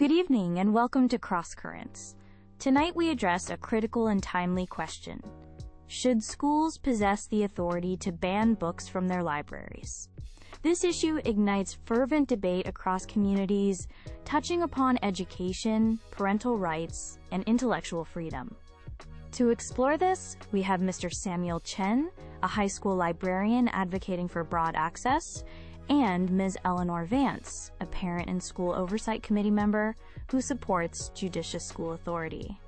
Good evening and welcome to Cross Currents. Tonight we address a critical and timely question. Should schools possess the authority to ban books from their libraries? This issue ignites fervent debate across communities, touching upon education, parental rights, and intellectual freedom. To explore this, we have Mr. Samuel Chen, a high school librarian advocating for broad access, and Ms. Eleanor Vance, a parent and school oversight committee member who supports judicious school authority.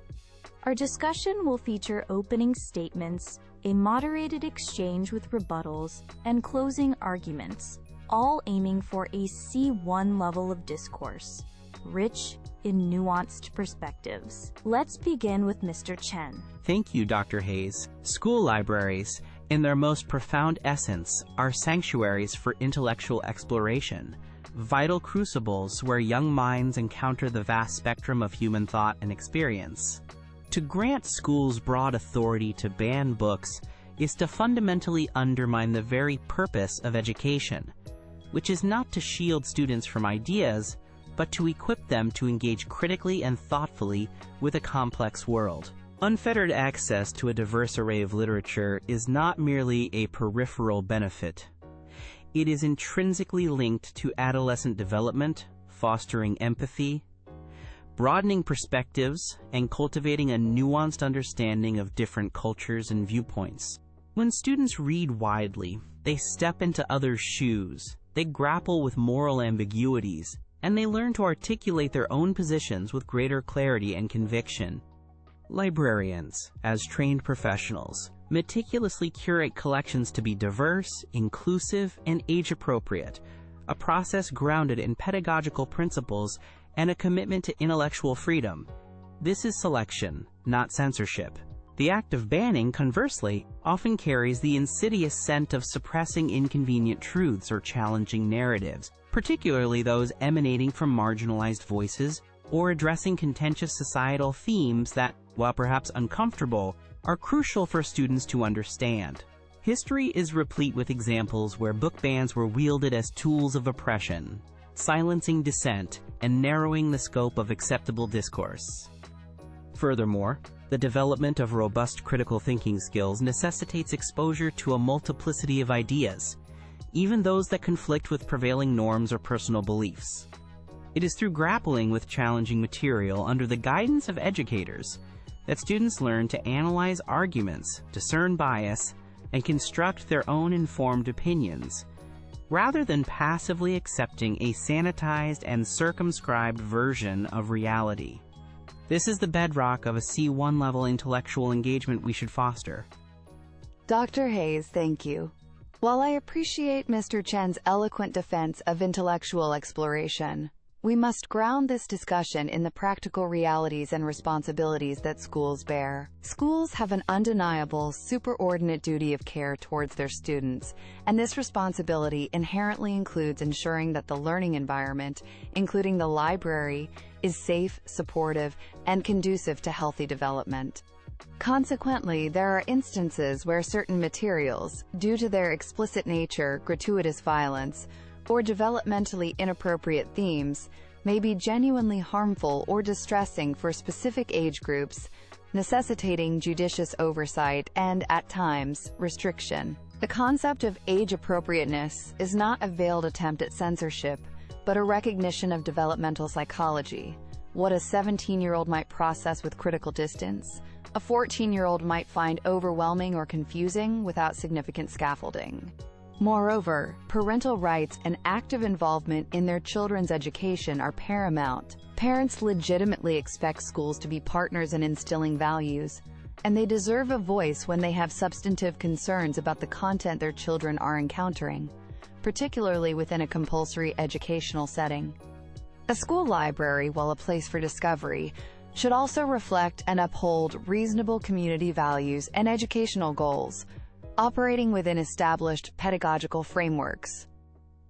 Our discussion will feature opening statements, a moderated exchange with rebuttals, and closing arguments, all aiming for a C1 level of discourse, rich in nuanced perspectives. Let's begin with Mr. Chen. Thank you, Dr. Hayes. School libraries, in their most profound essence, are sanctuaries for intellectual exploration, vital crucibles where young minds encounter the vast spectrum of human thought and experience. To grant schools broad authority to ban books is to fundamentally undermine the very purpose of education, which is not to shield students from ideas, but to equip them to engage critically and thoughtfully with a complex world. Unfettered access to a diverse array of literature is not merely a peripheral benefit. It is intrinsically linked to adolescent development, fostering empathy, broadening perspectives, and cultivating a nuanced understanding of different cultures and viewpoints. When students read widely, they step into others' shoes, they grapple with moral ambiguities, and they learn to articulate their own positions with greater clarity and conviction. Librarians, as trained professionals, meticulously curate collections to be diverse, inclusive, and age-appropriate, a process grounded in pedagogical principles and a commitment to intellectual freedom. This is selection, not censorship. The act of banning, conversely, often carries the insidious scent of suppressing inconvenient truths or challenging narratives, particularly those emanating from marginalized voices or addressing contentious societal themes that, while perhaps uncomfortable, are crucial for students to understand. History is replete with examples where book bans were wielded as tools of oppression, silencing dissent and narrowing the scope of acceptable discourse. Furthermore, the development of robust critical thinking skills necessitates exposure to a multiplicity of ideas, even those that conflict with prevailing norms or personal beliefs. It is through grappling with challenging material under the guidance of educators that students learn to analyze arguments, discern bias, and construct their own informed opinions, rather than passively accepting a sanitized and circumscribed version of reality. This is the bedrock of a C1 level intellectual engagement we should foster. Dr. Hayes, thank you. While I appreciate Mr. Chen's eloquent defense of intellectual exploration, we must ground this discussion in the practical realities and responsibilities that schools bear. Schools have an undeniable, superordinate duty of care towards their students, and this responsibility inherently includes ensuring that the learning environment, including the library, is safe, supportive, and conducive to healthy development. Consequently, there are instances where certain materials, due to their explicit nature, gratuitous violence, or developmentally inappropriate themes, may be genuinely harmful or distressing for specific age groups, necessitating judicious oversight and, at times, restriction. The concept of age appropriateness is not a veiled attempt at censorship, but a recognition of developmental psychology. What a 17-year-old might process with critical distance, a 14-year-old might find overwhelming or confusing without significant scaffolding. Moreover, parental rights and active involvement in their children's education are paramount. Parents legitimately expect schools to be partners in instilling values, and they deserve a voice when they have substantive concerns about the content their children are encountering, particularly within a compulsory educational setting. A school library, while a place for discovery, should also reflect and uphold reasonable community values and educational goals, operating within established pedagogical frameworks.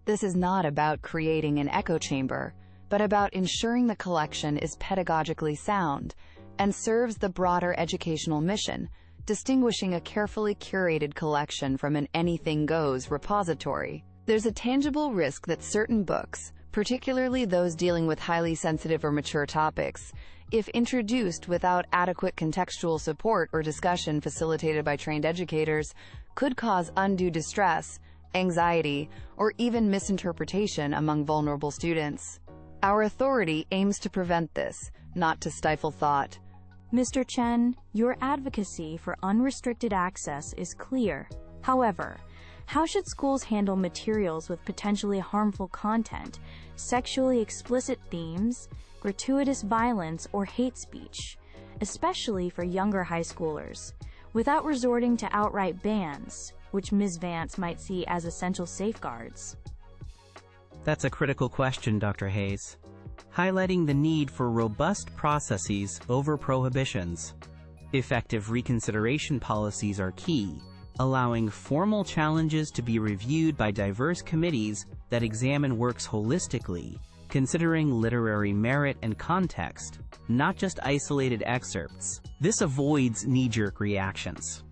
This is not about creating an echo chamber, but about ensuring the collection is pedagogically sound and serves the broader educational mission, distinguishing a carefully curated collection from an anything-goes repository. There's a tangible risk that certain books, particularly those dealing with highly sensitive or mature topics, if introduced without adequate contextual support or discussion facilitated by trained educators, could cause undue distress, anxiety, or even misinterpretation among vulnerable students. Our authority aims to prevent this, not to stifle thought. Mr. Chen, your advocacy for unrestricted access is clear. However, how should schools handle materials with potentially harmful content, sexually explicit themes, gratuitous violence, or hate speech, especially for younger high schoolers, without resorting to outright bans, which Ms. Vance might see as essential safeguards? That's a critical question, Dr. Hayes, highlighting the need for robust processes over prohibitions. Effective reconsideration policies are key, allowing formal challenges to be reviewed by diverse committees that examine works holistically, considering literary merit and context, not just isolated excerpts. This avoids knee-jerk reactions.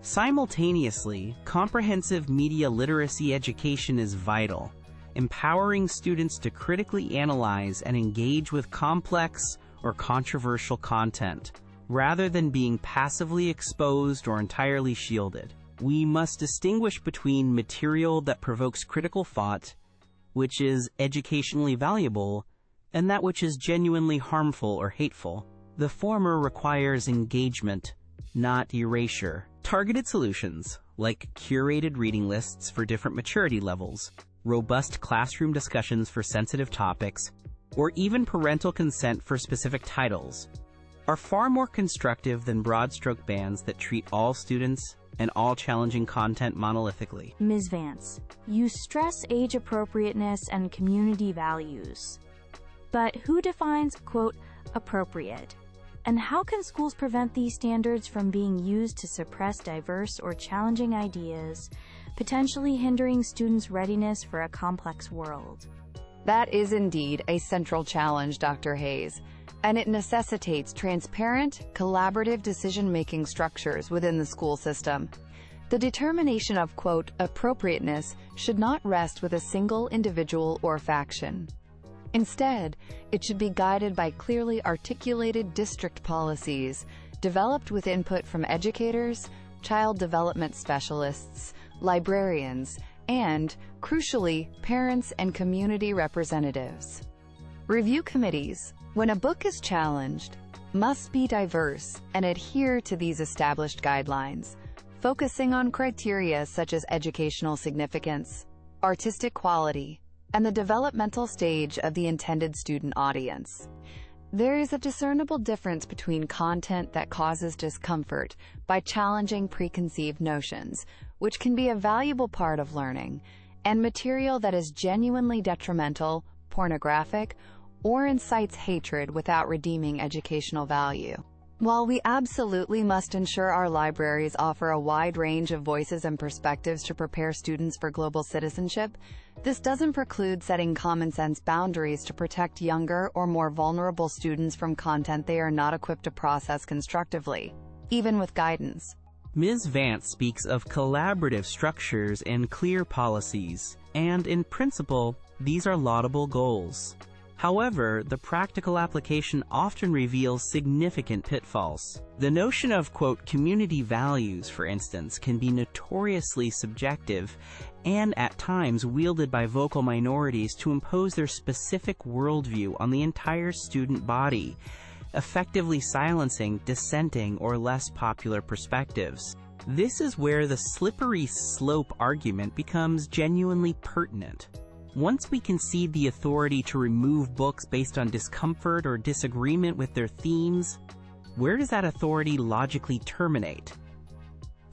Simultaneously, comprehensive media literacy education is vital, empowering students to critically analyze and engage with complex or controversial content, rather than being passively exposed or entirely shielded. We must distinguish between material that provokes critical thought, which is educationally valuable, and that which is genuinely harmful or hateful. The former requires engagement, not erasure. Targeted solutions, like curated reading lists for different maturity levels, robust classroom discussions for sensitive topics, or even parental consent for specific titles, are far more constructive than broad-stroke bans that treat all students and all challenging content monolithically. Ms. Vance, you stress age appropriateness and community values. But who defines, quote, appropriate? And how can schools prevent these standards from being used to suppress diverse or challenging ideas, potentially hindering students' readiness for a complex world? That is indeed a central challenge, Dr. Hayes, and it necessitates transparent, collaborative decision-making structures within the school system. The determination of, quote, appropriateness should not rest with a single individual or faction. Instead, it should be guided by clearly articulated district policies, developed with input from educators, child development specialists, librarians, and, crucially, parents and community representatives. Review committees, when a book is challenged, must be diverse and adhere to these established guidelines, focusing on criteria such as educational significance, artistic quality, and the developmental stage of the intended student audience. There is a discernible difference between content that causes discomfort by challenging preconceived notions, which can be a valuable part of learning, and material that is genuinely detrimental, pornographic, or incites hatred without redeeming educational value. While we absolutely must ensure our libraries offer a wide range of voices and perspectives to prepare students for global citizenship, this doesn't preclude setting common-sense boundaries to protect younger or more vulnerable students from content they are not equipped to process constructively, even with guidance. Ms. Vance speaks of collaborative structures and clear policies, and in principle, these are laudable goals. However, the practical application often reveals significant pitfalls. The notion of, quote, community values, for instance, can be notoriously subjective and at times wielded by vocal minorities to impose their specific worldview on the entire student body, effectively silencing dissenting or less popular perspectives. This is where the slippery slope argument becomes genuinely pertinent. Once we concede the authority to remove books based on discomfort or disagreement with their themes, where does that authority logically terminate?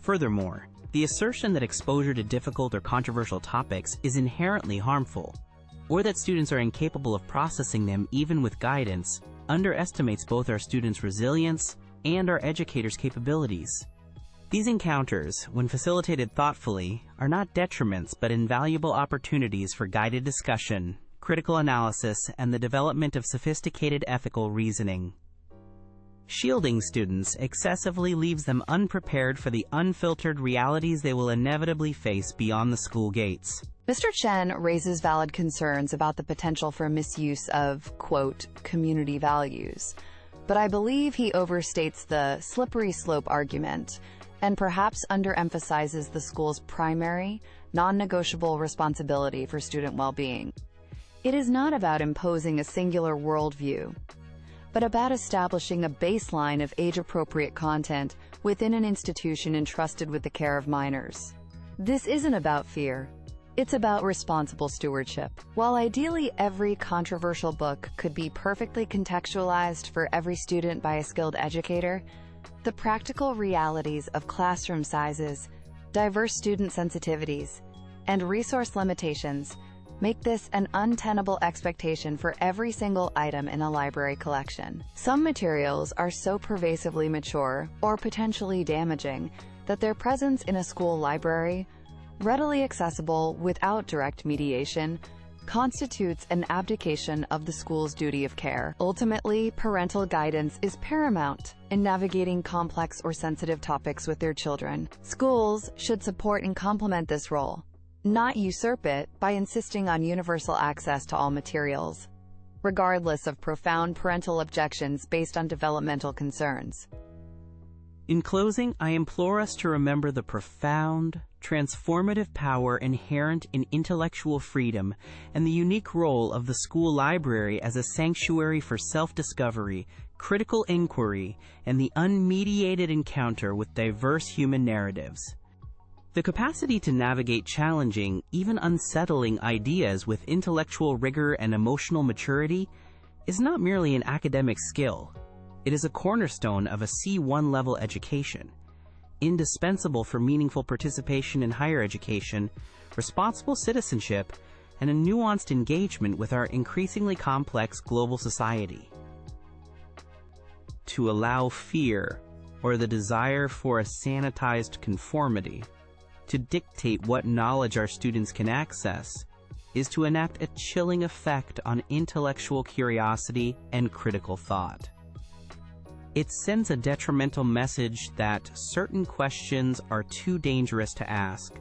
Furthermore, the assertion that exposure to difficult or controversial topics is inherently harmful, or that students are incapable of processing them even with guidance, underestimates both our students' resilience and our educators' capabilities. These encounters, when facilitated thoughtfully, are not detriments but invaluable opportunities for guided discussion, critical analysis, and the development of sophisticated ethical reasoning. Shielding students excessively leaves them unprepared for the unfiltered realities they will inevitably face beyond the school gates. Mr. Chen raises valid concerns about the potential for misuse of, quote, community values, but I believe he overstates the slippery slope argument and perhaps underemphasizes the school's primary, non-negotiable responsibility for student well-being. It is not about imposing a singular worldview, but about establishing a baseline of age-appropriate content within an institution entrusted with the care of minors. This isn't about fear. It's about responsible stewardship. While ideally every controversial book could be perfectly contextualized for every student by a skilled educator, the practical realities of classroom sizes, diverse student sensitivities, and resource limitations make this an untenable expectation for every single item in a library collection. Some materials are so pervasively mature or potentially damaging that their presence in a school library, readily accessible without direct mediation, constitutes an abdication of the school's duty of care. Ultimately, parental guidance is paramount in navigating complex or sensitive topics with their children. Schools should support and complement this role, not usurp it by insisting on universal access to all materials, regardless of profound parental objections based on developmental concerns. In closing, I implore us to remember the profound, transformative power inherent in intellectual freedom and the unique role of the school library as a sanctuary for self-discovery, critical inquiry, and the unmediated encounter with diverse human narratives. The capacity to navigate challenging, even unsettling ideas with intellectual rigor and emotional maturity is not merely an academic skill. It is a cornerstone of a C1 level education, indispensable for meaningful participation in higher education, responsible citizenship, and a nuanced engagement with our increasingly complex global society. To allow fear, or the desire for a sanitized conformity, to dictate what knowledge our students can access, is to enact a chilling effect on intellectual curiosity and critical thought. It sends a detrimental message that certain questions are too dangerous to ask,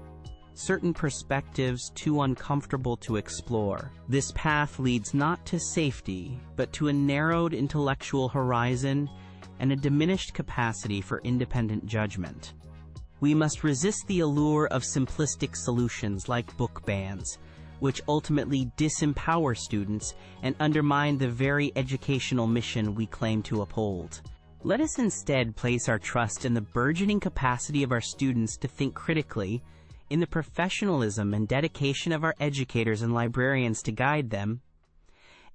certain perspectives too uncomfortable to explore. This path leads not to safety, but to a narrowed intellectual horizon and a diminished capacity for independent judgment. We must resist the allure of simplistic solutions like book bans, which ultimately disempower students and undermine the very educational mission we claim to uphold. Let us instead place our trust in the burgeoning capacity of our students to think critically, in the professionalism and dedication of our educators and librarians to guide them,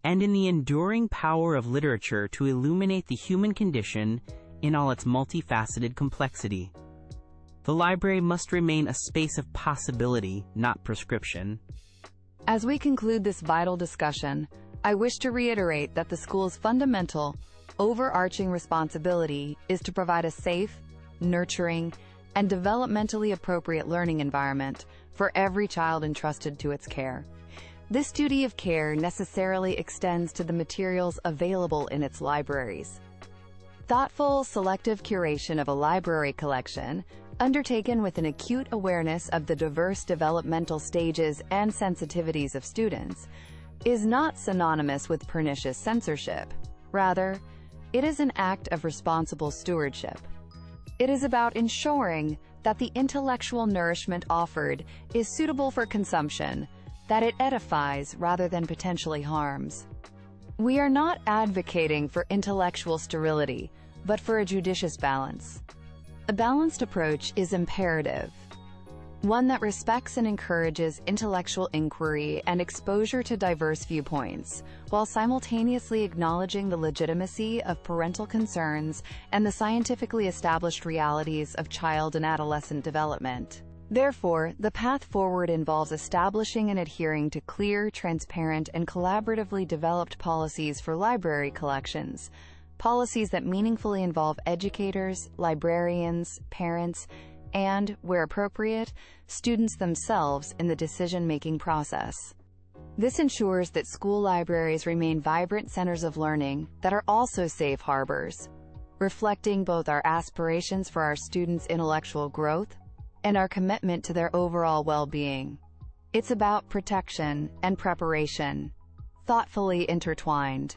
and in the enduring power of literature to illuminate the human condition in all its multifaceted complexity. The library must remain a space of possibility, not prescription. As we conclude this vital discussion, I wish to reiterate that the school's fundamental, overarching responsibility is to provide a safe, nurturing, and developmentally appropriate learning environment for every child entrusted to its care. This duty of care necessarily extends to the materials available in its libraries. Thoughtful, selective curation of a library collection, undertaken with an acute awareness of the diverse developmental stages and sensitivities of students, is not synonymous with pernicious censorship. Rather, it is an act of responsible stewardship. It is about ensuring that the intellectual nourishment offered is suitable for consumption, that it edifies rather than potentially harms. We are not advocating for intellectual sterility, but for a judicious balance. A balanced approach is imperative, one that respects and encourages intellectual inquiry and exposure to diverse viewpoints, while simultaneously acknowledging the legitimacy of parental concerns and the scientifically established realities of child and adolescent development. Therefore, the path forward involves establishing and adhering to clear, transparent, and collaboratively developed policies for library collections, policies that meaningfully involve educators, librarians, parents, and, where appropriate, students themselves in the decision-making process. This ensures that school libraries remain vibrant centers of learning that are also safe harbors, reflecting both our aspirations for our students' intellectual growth and our commitment to their overall well-being. It's about protection and preparation, thoughtfully intertwined.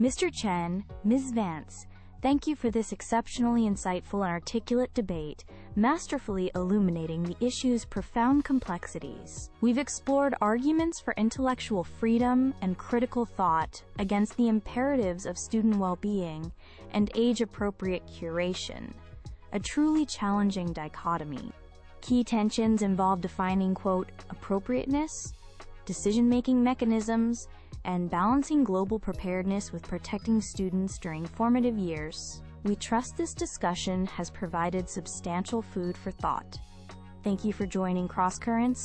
Mr. Chen, Ms. Vance, thank you for this exceptionally insightful and articulate debate, masterfully illuminating the issue's profound complexities. We've explored arguments for intellectual freedom and critical thought against the imperatives of student well-being and age-appropriate curation, a truly challenging dichotomy. Key tensions involve defining, quote, appropriateness, decision-making mechanisms, and balancing global preparedness with protecting students during formative years. We trust this discussion has provided substantial food for thought. Thank you for joining Crosscurrents.